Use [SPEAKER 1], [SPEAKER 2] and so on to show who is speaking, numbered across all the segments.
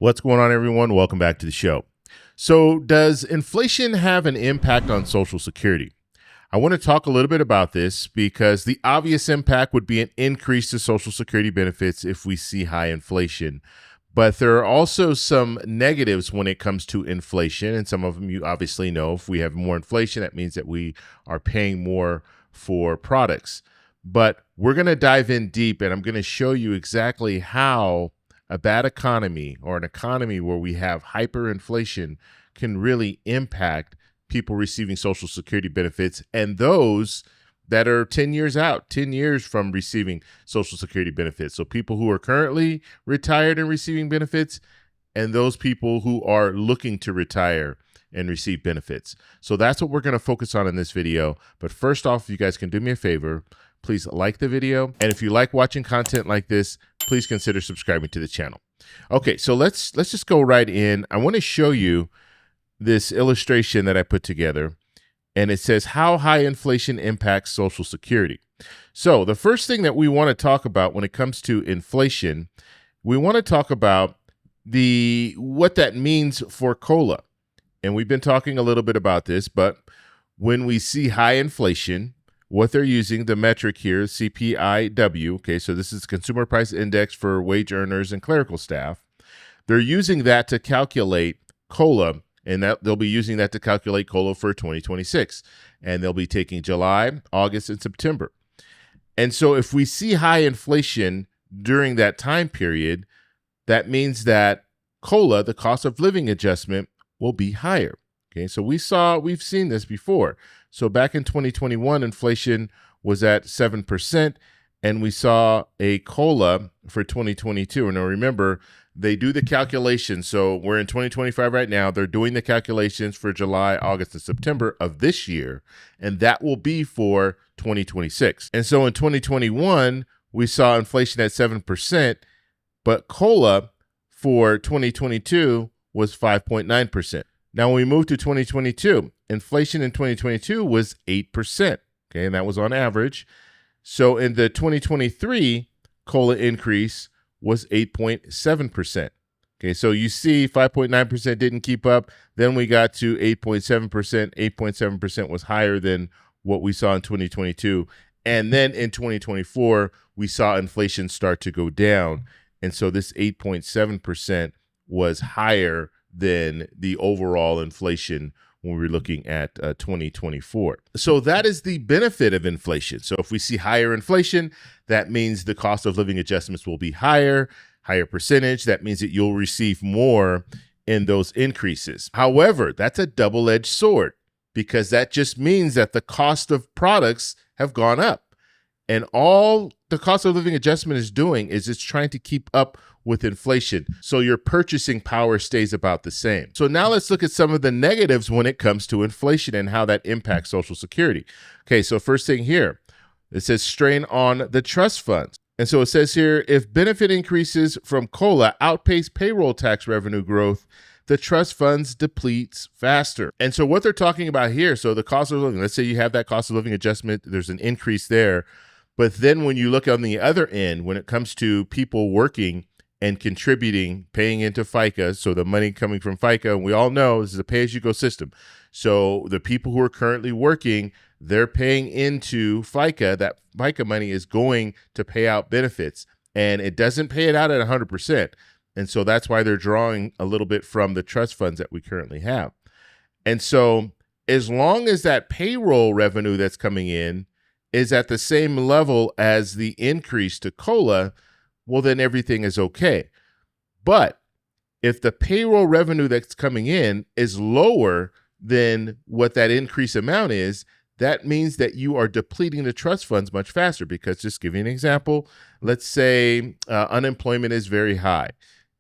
[SPEAKER 1] What's going on, everyone? Welcome back to the show. So, does inflation have an impact on Social Security? I want to talk a little bit about this because the obvious impact would be an increase to Social Security benefits if we see high inflation. But there are also some negatives when it comes to inflation, and some of them you obviously know. If we have more inflation, that means that we are paying more for products. But we're going to dive in deep, and I'm going to show you exactly how a bad economy or an economy where we have hyperinflation can really impact people receiving Social Security benefits and those that are 10 years out, 10 years from receiving Social Security benefits. So people who are currently retired and receiving benefits and those people who are looking to retire and receive benefits. So that's what we're going to focus on in this video. But first off, if you guys can do me a favor, please like the video. And if you like watching content like this, please consider subscribing to the channel. Okay, so let's just go right in. I want to show you this illustration that I put together, and it says how high inflation impacts Social Security. So the first thing that we want to talk about when it comes to inflation, we want to talk about what that means for COLA. And we've been talking a little bit about this, but when we see high inflation, what they're using, the metric here is CPIW. Okay, so this is Consumer Price Index for wage earners and clerical staff. They're using that to calculate COLA, and that they'll be using that to calculate COLA for 2026. And they'll be taking July, August, and September. And so if we see high inflation during that time period, that means that COLA, the cost of living adjustment, will be higher. Okay, so we've seen this before. So back in 2021, inflation was at 7%, and we saw a COLA for 2022. And now remember, they do the calculation. So we're in 2025 right now. They're doing the calculations for July, August, and September of this year, and that will be for 2026. And so in 2021, we saw inflation at 7%, but COLA for 2022 was 5.9%. Now, when we move to 2022, inflation in 2022 was 8%, okay, and that was on average. So in the 2023, COLA increase was 8.7%. Okay, so you see 5.9% didn't keep up. Then we got to 8.7%. 8.7% was higher than what we saw in 2022. And then in 2024, we saw inflation start to go down. And so this 8.7% was higher than the overall inflation when we're looking at 2024. So that is the benefit of inflation. So if we see higher inflation, that means the cost of living adjustments will be higher percentage. That means that you'll receive more in those increases. However, that's a double-edged sword because that just means that the cost of products have gone up. And all the cost of living adjustment is doing is it's trying to keep up with inflation. So your purchasing power stays about the same. So now let's look at some of the negatives when it comes to inflation and how that impacts Social Security. Okay, so first thing here, it says strain on the trust funds. And so it says here, if benefit increases from COLA outpace payroll tax revenue growth, the trust funds depletes faster. And so what they're talking about here, so the cost of living, let's say you have that cost of living adjustment, there's an increase there. But then when you look on the other end, when it comes to people working and contributing, paying into FICA, so the money coming from FICA, and we all know this is a pay-as-you-go system. So the people who are currently working, they're paying into FICA. That FICA money is going to pay out benefits, and it doesn't pay it out at 100%. And so that's why they're drawing a little bit from the trust funds that we currently have. And so as long as that payroll revenue that's coming in is at the same level as the increase to COLA, well, then everything is okay. But if the payroll revenue that's coming in is lower than what that increase amount is, that means that you are depleting the trust funds much faster because, just give you an example, let's say unemployment is very high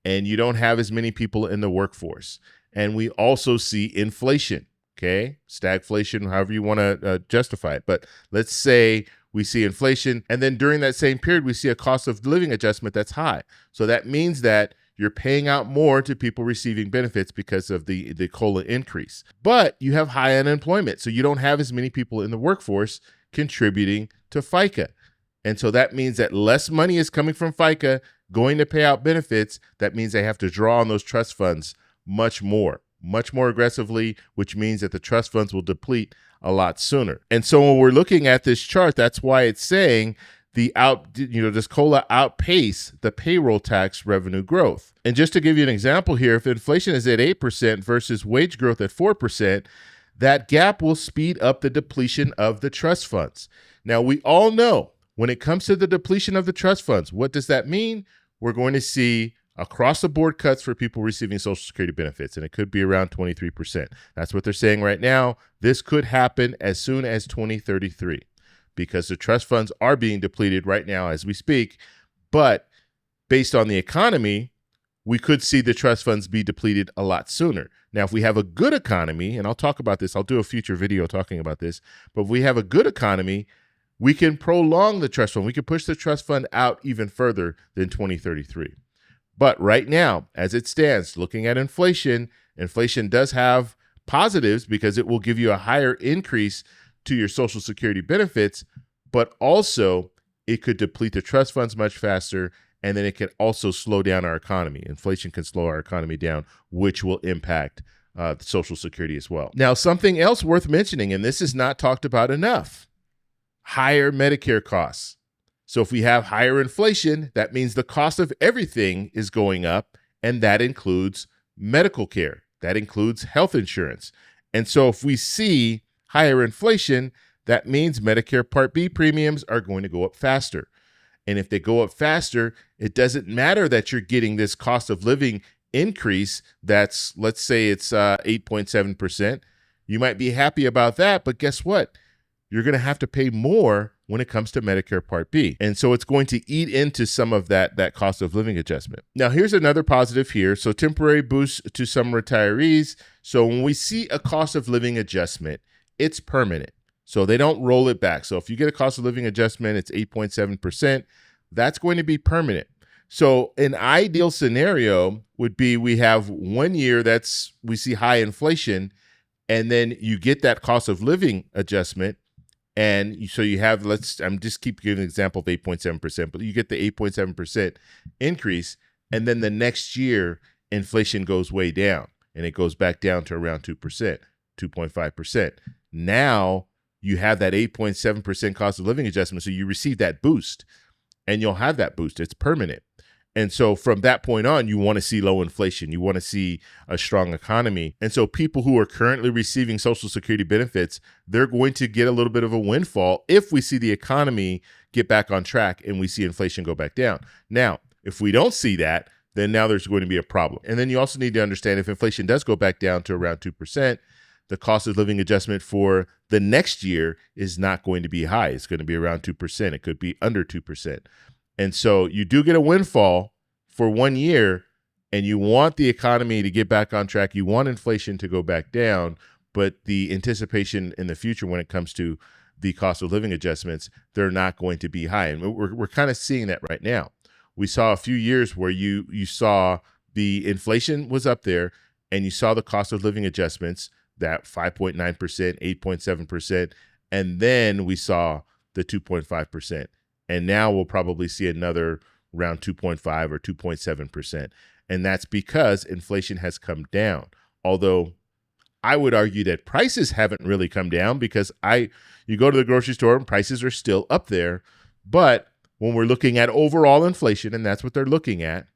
[SPEAKER 1] and you don't have as many people in the workforce. And we also see inflation, okay? Stagflation, however you want to justify it. But let's say we see inflation, and then during that same period, we see a cost of living adjustment that's high. So that means that you're paying out more to people receiving benefits because of the COLA increase. But you have high unemployment, so you don't have as many people in the workforce contributing to FICA. And so that means that less money is coming from FICA going to pay out benefits, that means they have to draw on those trust funds much more aggressively, which means that the trust funds will deplete a lot sooner. And so when we're looking at this chart, that's why it's saying does COLA outpace the payroll tax revenue growth? And just to give you an example here, if inflation is at 8% versus wage growth at 4%, that gap will speed up the depletion of the trust funds. Now, we all know when it comes to the depletion of the trust funds, what does that mean? We're going to see across the board cuts for people receiving Social Security benefits, and it could be around 23%. That's what they're saying right now. This could happen as soon as 2033. Because the trust funds are being depleted right now as we speak. But based on the economy, we could see the trust funds be depleted a lot sooner. Now, if we have a good economy, and I'll talk about this, I'll do a future video talking about this, but if we have a good economy, we can prolong the trust fund. We can push the trust fund out even further than 2033. But right now, as it stands, looking at inflation, inflation does have positives because it will give you a higher increase to your Social Security benefits, but also it could deplete the trust funds much faster, and then it can also slow down our economy. Inflation can slow our economy down, which will impact Social Security as well. Now, something else worth mentioning, and this is not talked about enough, higher Medicare costs. So if we have higher inflation, that means the cost of everything is going up, and that includes medical care. That includes health insurance. And so if we see higher inflation, that means Medicare Part B premiums are going to go up faster. And if they go up faster, it doesn't matter that you're getting this cost of living increase that's, let's say it's 8.7%. You might be happy about that, but guess what? You're going to have to pay more when it comes to Medicare Part B. And so it's going to eat into some of that cost of living adjustment. Now, here's another positive here. So temporary boost to some retirees. So when we see a cost of living adjustment, it's permanent. So they don't roll it back. So if you get a cost of living adjustment, it's 8.7%. That's going to be permanent. So an ideal scenario would be we have 1 year we see high inflation, and then you get that cost of living adjustment. And so you have, I'm just keep giving an example of 8.7%, but you get the 8.7% increase. And then the next year, inflation goes way down and it goes back down to around 2%, 2.5%. Now you have that 8.7% cost of living adjustment. So you receive that boost, and you'll have that boost. It's permanent. And so from that point on, you want to see low inflation. You want to see a strong economy. And so people who are currently receiving Social Security benefits, they're going to get a little bit of a windfall if we see the economy get back on track and we see inflation go back down. Now, if we don't see that, then now there's going to be a problem. And then you also need to understand if inflation does go back down to around 2%, the cost of living adjustment for the next year is not going to be high. It's going to be around 2%. It could be under 2%. And so you do get a windfall for 1 year, and you want the economy to get back on track. You want inflation to go back down, but the anticipation in the future when it comes to the cost of living adjustments, they're not going to be high. And we're kind of seeing that right now. We saw a few years where you saw the inflation was up there, and you saw the cost of living adjustments, that 5.9%, 8.7%, and then we saw the 2.5%. And now we'll probably see another around 2.5 or 2.7%. And that's because inflation has come down. Although I would argue that prices haven't really come down, because you go to the grocery store and prices are still up there. But when we're looking at overall inflation, and that's what they're looking at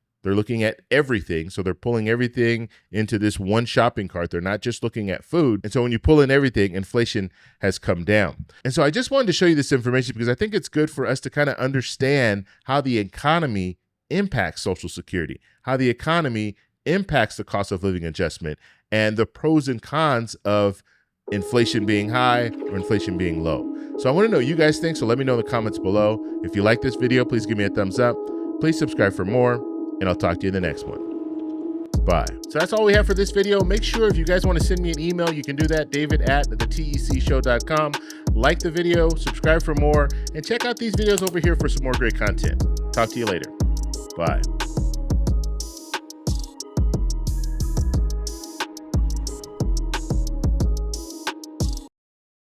[SPEAKER 1] everything. So they're pulling everything into this one shopping cart. They're not just looking at food. And so when you pull in everything, inflation has come down. And so I just wanted to show you this information because I think it's good for us to kind of understand how the economy impacts Social Security, how the economy impacts the cost of living adjustment, and the pros and cons of inflation being high or inflation being low. So I want to know what you guys think. So let me know in the comments below. If you like this video, please give me a thumbs up. Please subscribe for more, and I'll talk to you in the next one. Bye. So that's all we have for this video. Make sure if you guys want to send me an email, you can do that, david@thetecshow.com. Like the video, subscribe for more, and check out these videos over here for some more great content. Talk to you later. Bye.